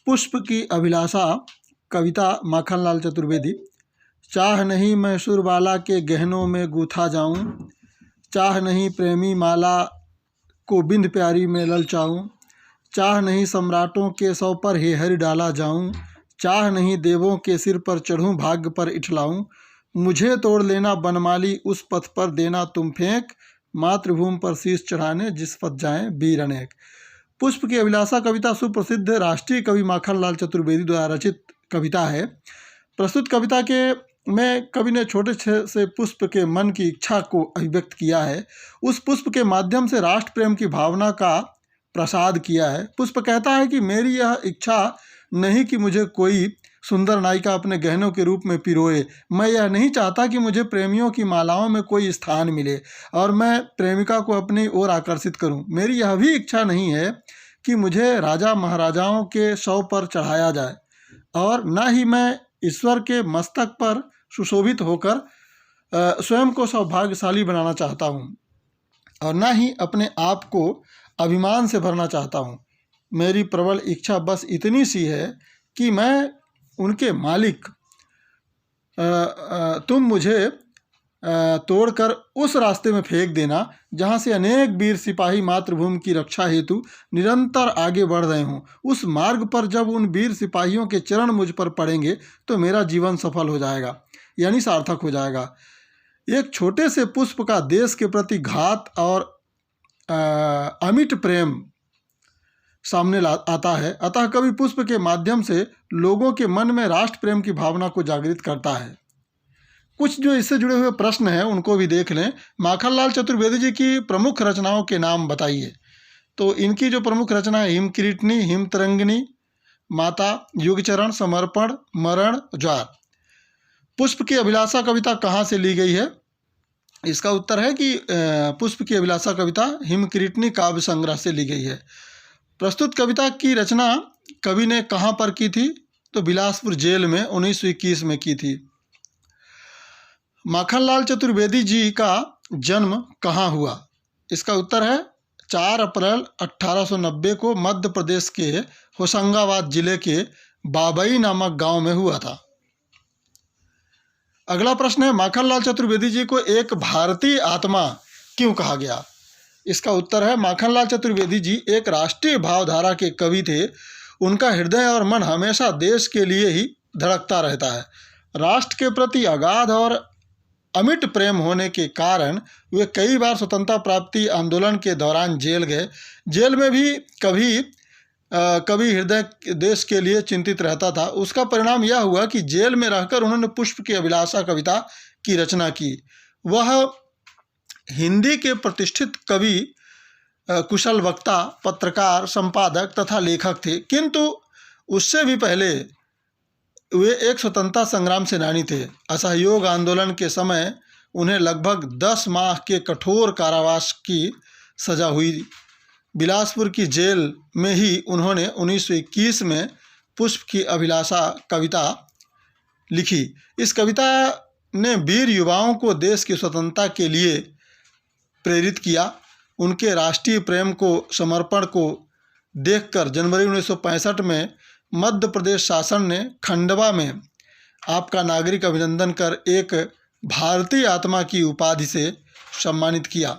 पुष्प की अभिलाषा कविता माखनलाल चतुर्वेदी। चाह नहीं मैं सुरबाला के गहनों में गूथा जाऊं, चाह नहीं प्रेमी माला को बिंद प्यारी में ललचाऊं, चाह नहीं सम्राटों के सौ पर हेहर डाला जाऊं, चाह नहीं देवों के सिर पर चढ़ूं भाग्य पर इठलाऊं, मुझे तोड़ लेना बनमाली उस पथ पर देना तुम फेंक, मातृभूमि पर शीश चढ़ाने जिस पथ जाएं वीर अनेक। पुष्प की अभिलाषा कविता सुप्रसिद्ध राष्ट्रीय कवि माखनलाल चतुर्वेदी द्वारा रचित कविता है। प्रस्तुत कविता में कवि ने छोटे से पुष्प के मन की इच्छा को अभिव्यक्त किया है। उस पुष्प के माध्यम से राष्ट्र प्रेम की भावना का प्रसाद किया है। पुष्प कहता है कि मेरी यह इच्छा नहीं कि मुझे कोई सुंदर नायिका अपने गहनों के रूप में पिरोए, मैं यह नहीं चाहता कि मुझे प्रेमियों की मालाओं में कोई स्थान मिले और मैं प्रेमिका को अपनी ओर आकर्षित करूं। मेरी यह भी इच्छा नहीं है कि मुझे राजा महाराजाओं के शव पर चढ़ाया जाए और न ही मैं ईश्वर के मस्तक पर सुशोभित होकर स्वयं को सौभाग्यशाली बनाना चाहता हूँ और न ही अपने आप को अभिमान से भरना चाहता हूँ। मेरी प्रबल इच्छा बस इतनी सी है कि मैं उनके मालिक तुम मुझे तोड़कर उस रास्ते में फेंक देना जहाँ से अनेक वीर सिपाही मातृभूमि की रक्षा हेतु निरंतर आगे बढ़ रहे हों। उस मार्ग पर जब उन वीर सिपाहियों के चरण मुझ पर पड़ेंगे तो मेरा जीवन सफल हो जाएगा, यानी सार्थक हो जाएगा। एक छोटे से पुष्प का देश के प्रति घात और अमिट प्रेम सामने आता है। अतः कवि पुष्प के माध्यम से लोगों के मन में राष्ट्र प्रेम की भावना को जागृत करता है। कुछ जो इससे जुड़े हुए प्रश्न हैं उनको भी देख लें। माखनलाल चतुर्वेदी जी की प्रमुख रचनाओं के नाम बताइए। तो इनकी जो प्रमुख रचना है हिमकिरीटिनी, हिमतरंगिणी, माता, युगचरण, समर्पण, मरण, ज्वार। पुष्प की अभिलाषा कविता कहाँ से ली गई है? इसका उत्तर है कि पुष्प की अभिलाषा कविता हिमकिरीटिनी काव्य संग्रह से ली गई है। प्रस्तुत कविता की रचना कवि ने कहाँ पर की थी? तो बिलासपुर जेल में 1921 में की थी। माखनलाल चतुर्वेदी जी का जन्म कहाँ हुआ? इसका उत्तर है 4 अप्रैल 1890 को मध्य प्रदेश के होशंगाबाद जिले के बाबई नामक गांव में हुआ था। अगला प्रश्न है, माखनलाल चतुर्वेदी जी को एक भारतीय आत्मा क्यों कहा गया? इसका उत्तर है माखनलाल चतुर्वेदी जी एक राष्ट्रीय भावधारा के कवि थे। उनका हृदय और मन हमेशा देश के लिए ही धड़कता रहता है। राष्ट्र के प्रति अगाध और अमिट प्रेम होने के कारण वे कई बार स्वतंत्रता प्राप्ति आंदोलन के दौरान जेल गए। जेल में भी कभी हृदय देश के लिए चिंतित रहता था। उसका परिणाम यह हुआ कि जेल में रहकर उन्होंने पुष्प की अभिलाषा कविता की रचना की। वह हिंदी के प्रतिष्ठित कवि, कुशल वक्ता, पत्रकार, संपादक तथा लेखक थे, किंतु उससे भी पहले वे एक स्वतंत्रता संग्राम सेनानी थे। असहयोग आंदोलन के समय उन्हें लगभग 10 माह के कठोर कारावास की सजा हुई। बिलासपुर की जेल में ही उन्होंने 1921 में पुष्प की अभिलाषा कविता लिखी। इस कविता ने वीर युवाओं को देश की स्वतंत्रता के लिए प्रेरित किया। उनके राष्ट्रीय प्रेम को, समर्पण को देखकर जनवरी 1965 में मध्य प्रदेश शासन ने खंडवा में आपका नागरिक अभिनंदन कर एक भारतीय आत्मा की उपाधि से सम्मानित किया।